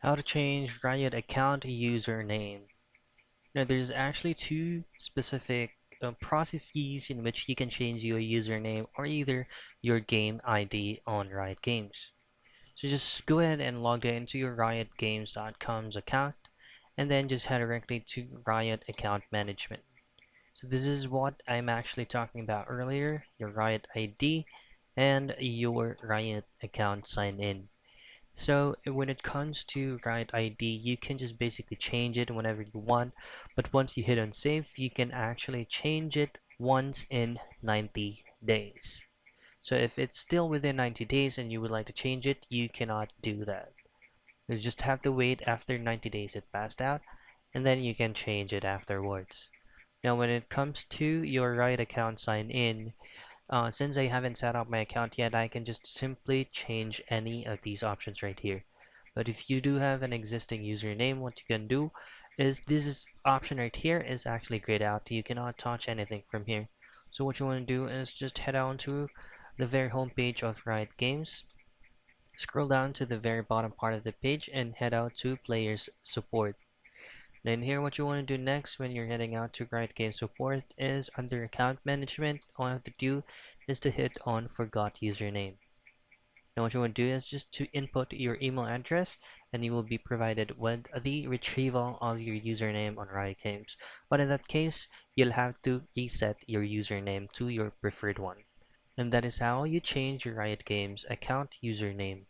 How to change Riot account username. Now, there's actually two specific processes in which you can change your username or either your game ID on Riot Games. So just go ahead and log into your riotgames.com's account and then just head directly to Riot Account Management. So this is what I'm actually talking about earlier, your Riot ID and your Riot account sign in. So when it comes to Riot ID, you can just basically change it whenever you want, but once you hit on save, you can actually change it once in 90 days. So if it's still within 90 days and you would like to change it, you cannot do that. You just have to wait after 90 days it passed out, and then you can change it afterwards. Now when it comes to your Riot account sign in, since I haven't set up my account yet, I can just simply change any of these options right here. But if you do have an existing username, what you can do is option right here is actually grayed out. You cannot touch anything from here. So what you want to do is just head on to the very home page of Riot Games, scroll down to the very bottom part of the page and head out to Players Support. Then here what you want to do next when you're heading out to Riot Games Support is under Account Management, all you have to do is to hit on Forgot Username. Now what you want to do is just to input your email address and you will be provided with the retrieval of your username on Riot Games. But in that case, you'll have to reset your username to your preferred one. And that is how you change your Riot Games account username.